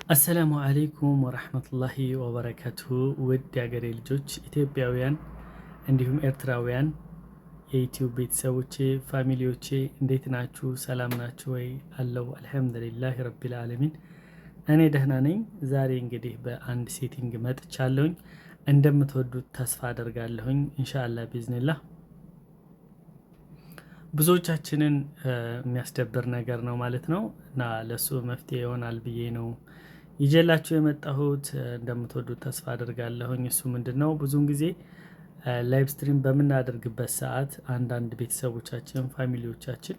አሰላሙ አለይኩም ወራህመቱላሂ ወበረካቱሁ። ውድ የአገሬ ልጆች ኢትዮጵያውያን እንዲሁም ኤርትራውያን የዩቲዩብ ቤተሰቦቼ ፋሚሊዎቼ እንዴት ናችሁ? ሰላም ናችሁ ወይ? አለው አልሐምዱሊላህ ረቢል ዓለሚን እኔ ደህና ነኝ። ዛሬ እንግዲህ በአንድ ሴቲንግ መጥቻለሁኝ። እንደምትወዱት ተስፋ አደርጋለሁኝ ኢንሻአላህ ቢዝኒላህ። ብዙዎቻችንን የሚያስደብር ነገር ነው ማለት ነው እና ለሱ መፍትሄ ይሆናል ብዬ ነው ይዤላችሁ የመጣሁት። እንደምትወዱት ተስፋ አደርጋለሁኝ። እሱ ምንድነው? ብዙውን ጊዜ ላይቭ ስትሪም በምናደርግበት ሰዓት አንዳንድ ቤተሰቦቻችን ፋሚሊዎቻችን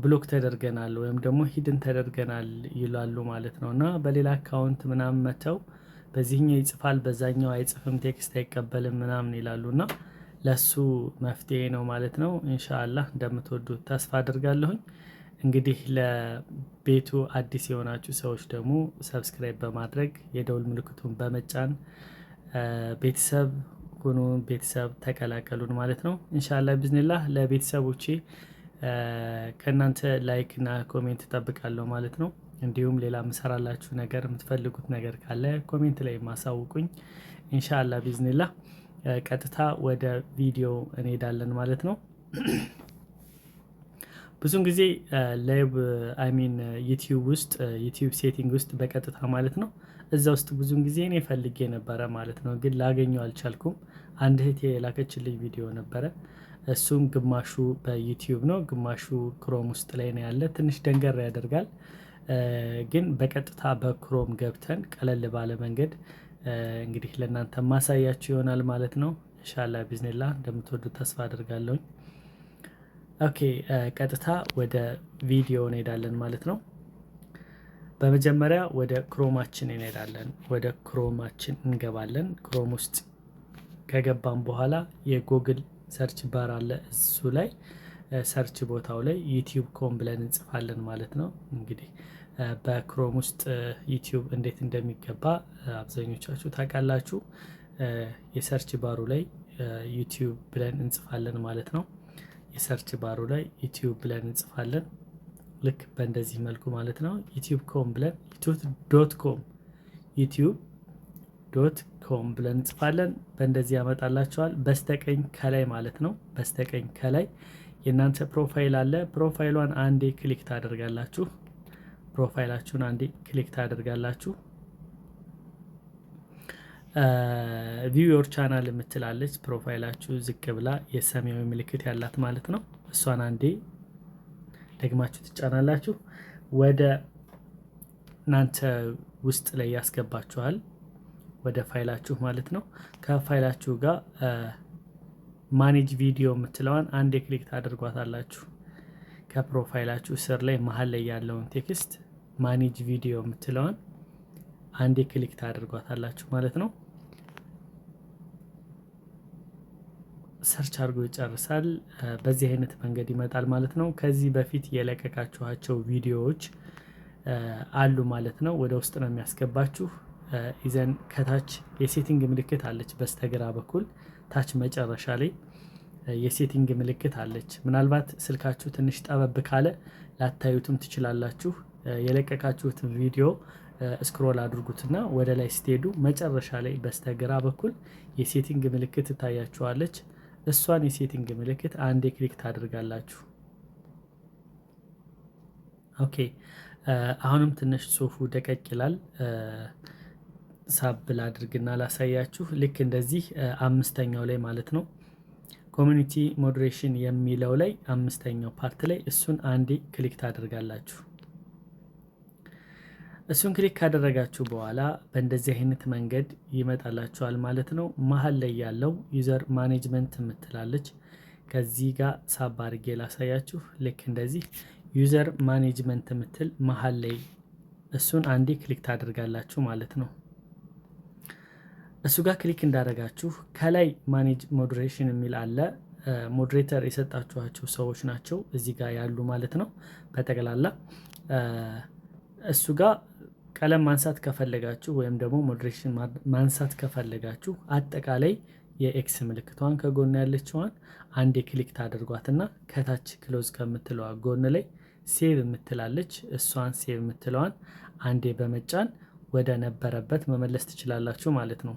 ብሎክ ተደርገናል ወይም ደግሞ ሂድን ተደርገናል ይላሉ ማለት ነው እና በሌላ አካውንት ምናምን መተው በዚህኛው ይጽፋል በዛኛው አይጽፍም ቴክስት አይቀበልም ምናምን ይላሉና ለሱ መፍትሄ ነው ማለት ነው። ኢንሻአላህ እንደምትወዱት ተስፋ አደርጋለሁኝ። እንግዲህ ለቤቱ አዲስ የሆናችሁ ሰዎች ደግሞ ሰብስክራይብ በማድረግ የደውል ምልክቱን በመጫን ቤተሰብ ሁኑ፣ ቤተሰብ ተቀላቀሉን ማለት ነው ኢንሻአላህ ቢዝኒላህ። ለቤተሰቦቼ ከእናንተ ላይክ እና ኮሜንት እጠብቃለሁ ማለት ነው። እንዲሁም ሌላ ምሰራላችሁ ነገር የምትፈልጉት ነገር ካለ ኮሜንት ላይ ማሳውቁኝ ኢንሻአላህ ቢዝኒላህ። ቀጥታ ወደ ቪዲዮ እንሄዳለን ማለት ነው። ብዙን ጊዜ ላይቭ ዩቲዩብ ውስጥ ዩቲዩብ ሴቲንግ ውስጥ በቀጥታ ማለት ነው እዛ ውስጥ ብዙን ጊዜ እኔ ፈልጌ ነበረ ማለት ነው፣ ግን ላገኘው አልቻልኩም። አንድ እህቴ የላከችልኝ ቪዲዮ ነበረ። እሱም ግማሹ በዩቲዩብ ነው፣ ግማሹ ክሮም ውስጥ ላይ ነው ያለ። ትንሽ ደንገር ያደርጋል፣ ግን በቀጥታ በክሮም ገብተን ቀለል ባለ መንገድ እንግዲህ ለእናንተ ማሳያችሁ ይሆናል ማለት ነው ኢንሻአላህ ቢዝኒላህ። እንደምትወዱት ተስፋ አደርጋለሁኝ። ኦኬ ቀጥታ ወደ ቪዲዮ እንሄዳለን ማለት ነው። በመጀመሪያ ወደ ክሮማችን እንሄዳለን። ወደ ክሮማችን እንገባለን። ክሮም ውስጥ ከገባን በኋላ የጎግል ሰርች ባር አለ። እሱ ላይ ሰርች ቦታው ላይ ዩቲዩብ ኮም ብለን እንጽፋለን ማለት ነው። እንግዲህ በክሮም ውስጥ ዩቲዩብ እንዴት እንደሚገባ አብዛኞቻችሁ ታውቃላችሁ። የሰርች ባሩ ላይ ዩቲዩብ ብለን እንጽፋለን ማለት ነው። የሰርች ባሩ ላይ ዩቲዩብ ብለን እንጽፋለን ልክ በእንደዚህ መልኩ ማለት ነው። ዩቲዩብ ኮም ብለን ዩቲዩብ ዶት ኮም ብለን እንጽፋለን። በእንደዚህ ያመጣላችኋል። በስተቀኝ ከላይ ማለት ነው፣ በስተቀኝ ከላይ የእናንተ ፕሮፋይል አለ። ፕሮፋይሏን አንዴ ክሊክ ታደርጋላችሁ። ፕሮፋይላችሁን አንዴ ክሊክ ታደርጋላችሁ። ቪው ዮር ቻናል የምትላለች ፕሮፋይላችሁ ዝቅ ብላ የሰማያዊ ምልክት ያላት ማለት ነው። እሷን አንዴ ደግማችሁ ትጫናላችሁ። ወደ እናንተ ውስጥ ላይ ያስገባችኋል፣ ወደ ፋይላችሁ ማለት ነው። ከፋይላችሁ ጋር ማኔጅ ቪዲዮ የምትለዋን አንዴ ክሊክ ታደርጓታላችሁ። ከፕሮፋይላችሁ ስር ላይ መሀል ላይ ያለውን ቴክስት ማኔጅ ቪዲዮ የምትለዋን አንዴ ክሊክ ታደርጓታላችሁ ማለት ነው። ሰርች አድርጎ ይጨርሳል። በዚህ አይነት መንገድ ይመጣል ማለት ነው። ከዚህ በፊት የለቀቃችኋቸው ቪዲዮዎች አሉ ማለት ነው። ወደ ውስጥ ነው የሚያስገባችሁ። ይዘን ከታች የሴቲንግ ምልክት አለች በስተግራ በኩል ታች መጨረሻ ላይ የሴቲንግ ምልክት አለች። ምናልባት ስልካችሁ ትንሽ ጠበብ ካለ ላታዩትም ትችላላችሁ። የለቀቃችሁትን ቪዲዮ ስክሮል አድርጉትና ወደ ላይ ስትሄዱ መጨረሻ ላይ በስተግራ በኩል የሴቲንግ ምልክት ትታያችኋለች። እሷን የሴቲንግ ምልክት አንዴ ክሊክ ታደርጋላችሁ። ኦኬ አሁንም ትንሽ ጽሁፉ ደቀቅ ይላል። ሳብል አድርግና ላሳያችሁ። ልክ እንደዚህ አምስተኛው ላይ ማለት ነው ኮሚኒቲ ሞዴሬሽን የሚለው ላይ አምስተኛው ፓርት ላይ እሱን አንዴ ክሊክ ታደርጋላችሁ። እሱን ክሊክ ካደረጋችሁ በኋላ በእንደዚህ አይነት መንገድ ይመጣላችኋል ማለት ነው። መሀል ላይ ያለው ዩዘር ማኔጅመንት የምትላለች ከዚህ ጋር ሳብ አድርጌ ላሳያችሁ። ልክ እንደዚህ ዩዘር ማኔጅመንት የምትል መሀል ላይ እሱን አንዴ ክሊክ ታደርጋላችሁ ማለት ነው። እሱ ጋር ክሊክ እንዳደረጋችሁ ከላይ ማኔጅ ሞዴሬሽን የሚል አለ። ሞዴሬተር የሰጣችኋቸው ሰዎች ናቸው እዚህ ጋር ያሉ ማለት ነው። በጠቅላላ እሱ ጋር ቀለም ማንሳት ከፈለጋችሁ ወይም ደግሞ ሞዴሬሽን ማንሳት ከፈለጋችሁ አጠቃላይ የኤክስ ምልክቷን ከጎን ያለችዋን አንዴ ክሊክ ታደርጓትና ከታች ክሎዝ ከምትለዋ ጎን ላይ ሴቭ የምትላለች እሷን ሴቭ የምትለዋን አንዴ በመጫን ወደ ነበረበት መመለስ ትችላላችሁ ማለት ነው።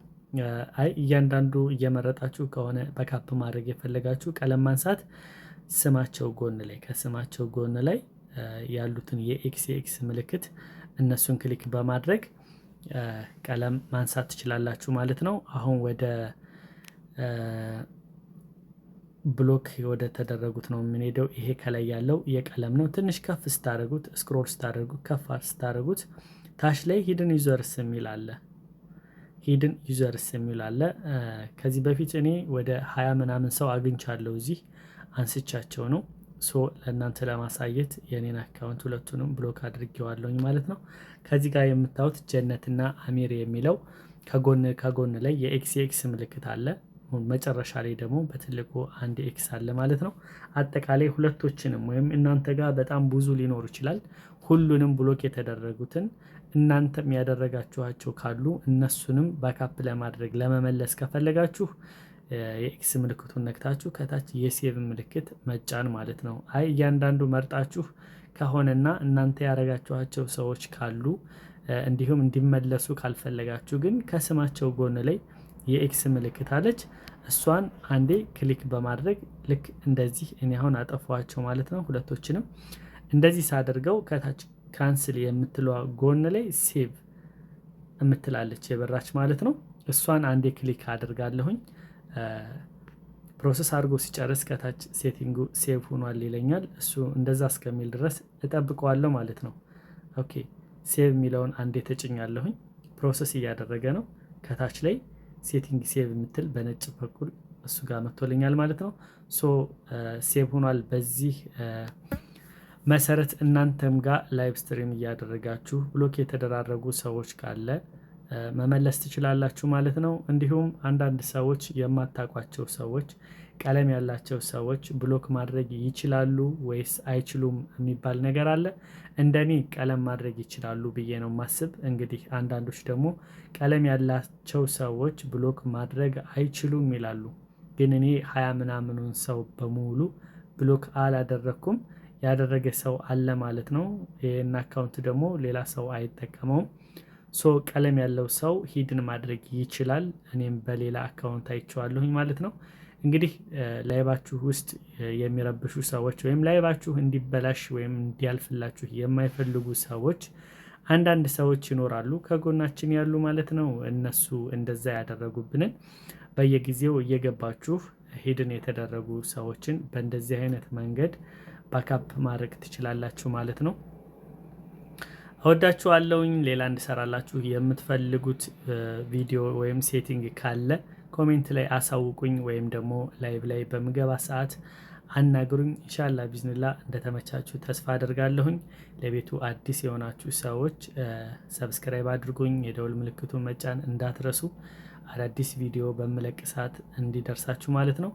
አይ እያንዳንዱ እየመረጣችሁ ከሆነ ባካፕ ማድረግ የፈለጋችሁ ቀለም ማንሳት ስማቸው ጎን ላይ ከስማቸው ጎን ላይ ያሉትን የኤክስ ምልክት እነሱን ክሊክ በማድረግ ቀለም ማንሳት ትችላላችሁ ማለት ነው። አሁን ወደ ብሎክ ወደ ተደረጉት ነው የምንሄደው። ይሄ ከላይ ያለው የቀለም ነው። ትንሽ ከፍ ስታደርጉት ስክሮል ስታደርጉት ከፍ ስታደርጉት ታች ላይ ሂድን ዩዘርስ የሚል አለ። ሂድን ዩዘርስ የሚል አለ። ከዚህ በፊት እኔ ወደ 20 ምናምን ሰው አግኝቻለሁ እዚህ አንስቻቸው ነው። ሶ ለእናንተ ለማሳየት የኔን አካውንት ሁለቱንም ብሎክ አድርጌዋለሁኝ ማለት ነው። ከዚህ ጋር የምታዩት ጀነትና አሚር የሚለው ከጎን ላይ የኤክስ ምልክት አለ። መጨረሻ ላይ ደግሞ በትልቁ አንድ ኤክስ አለ ማለት ነው። አጠቃላይ ሁለቶችንም ወይም እናንተ ጋር በጣም ብዙ ሊኖር ይችላል። ሁሉንም ብሎክ የተደረጉትን እናንተም ያደረጋችኋቸው ካሉ እነሱንም ባካፕ ለማድረግ ለመመለስ ከፈለጋችሁ የኤክስ ምልክቱን ነክታችሁ ከታች የሴቭ ምልክት መጫን ማለት ነው። አይ እያንዳንዱ መርጣችሁ ከሆነና እናንተ ያደረጋችኋቸው ሰዎች ካሉ እንዲሁም እንዲመለሱ ካልፈለጋችሁ ግን ከስማቸው ጎን ላይ የኤክስ ምልክት አለች። እሷን አንዴ ክሊክ በማድረግ ልክ እንደዚህ እኔ አሁን አጠፋኋቸው ማለት ነው። ሁለቶችንም እንደዚህ ሳደርገው ከታች ካንስል የምትለዋ ጎን ላይ ሴቭ የምትላለች የበራች ማለት ነው። እሷን አንዴ ክሊክ አድርጋለሁኝ። ፕሮሰስ አድርጎ ሲጨርስ ከታች ሴቲንጉ ሴቭ ሆኗል ይለኛል። እሱ እንደዛ እስከሚል ድረስ እጠብቀዋለሁ ማለት ነው። ኦኬ ሴቭ የሚለውን አንዴ ተጭኛለሁኝ። ፕሮሰስ እያደረገ ነው። ከታች ላይ ሴቲንግ ሴቭ የምትል በነጭ በኩል እሱ ጋር መጥቶልኛል ማለት ነው። ሶ ሴቭ ሆኗል። በዚህ መሰረት እናንተም ጋር ላይቭ ስትሪም እያደረጋችሁ ብሎክ የተደራረጉ ሰዎች ካለ መመለስ ትችላላችሁ ማለት ነው። እንዲሁም አንዳንድ ሰዎች የማታውቋቸው ሰዎች ቀለም ያላቸው ሰዎች ብሎክ ማድረግ ይችላሉ ወይስ አይችሉም የሚባል ነገር አለ። እንደኔ ቀለም ማድረግ ይችላሉ ብዬ ነው ማስብ። እንግዲህ አንዳንዶች ደግሞ ቀለም ያላቸው ሰዎች ብሎክ ማድረግ አይችሉም ይላሉ። ግን እኔ 20 ምናምኑን ሰው በሙሉ ብሎክ አላደረኩም። ያደረገ ሰው አለ ማለት ነው። ይሄን አካውንት ደግሞ ሌላ ሰው አይጠቀመውም። ሶ ቀለም ያለው ሰው ሂድን ማድረግ ይችላል። እኔም በሌላ አካውንት አይቼዋለሁኝ ማለት ነው። እንግዲህ ላይባችሁ ውስጥ የሚረብሹ ሰዎች ወይም ላይባችሁ እንዲበላሽ ወይም እንዲያልፍላችሁ የማይፈልጉ ሰዎች አንዳንድ ሰዎች ይኖራሉ ከጎናችን ያሉ ማለት ነው። እነሱ እንደዛ ያደረጉብንን በየጊዜው እየገባችሁ ሂድን የተደረጉ ሰዎችን በእንደዚህ አይነት መንገድ ባካፕ ማድረግ ትችላላችሁ ማለት ነው። እወዳችኋለሁኝ። ሌላ እንድሰራላችሁ የምትፈልጉት ቪዲዮ ወይም ሴቲንግ ካለ ኮሜንት ላይ አሳውቁኝ፣ ወይም ደግሞ ላይቭ ላይ በምገባ ሰዓት አናግሩኝ። ኢንሻአላህ ቢዝኒላ እንደተመቻችሁ ተስፋ አደርጋለሁኝ። ለቤቱ አዲስ የሆናችሁ ሰዎች ሰብስክራይብ አድርጉኝ፣ የደውል ምልክቱን መጫን እንዳትረሱ፣ አዳዲስ ቪዲዮ በምለቅ ሰዓት እንዲደርሳችሁ ማለት ነው።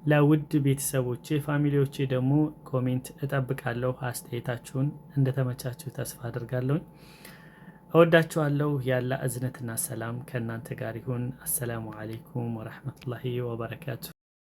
ለውድ ቤተሰቦቼ ፋሚሊዎቼ ደግሞ ኮሜንት እጠብቃለሁ። አስተያየታችሁን እንደተመቻችሁ ተስፋ አድርጋለሁ። እወዳችኋለሁ። ያለ እዝነትና ሰላም ከእናንተ ጋር ይሁን። አሰላሙ አለይኩም ወራህመቱላሂ ወበረካቱ።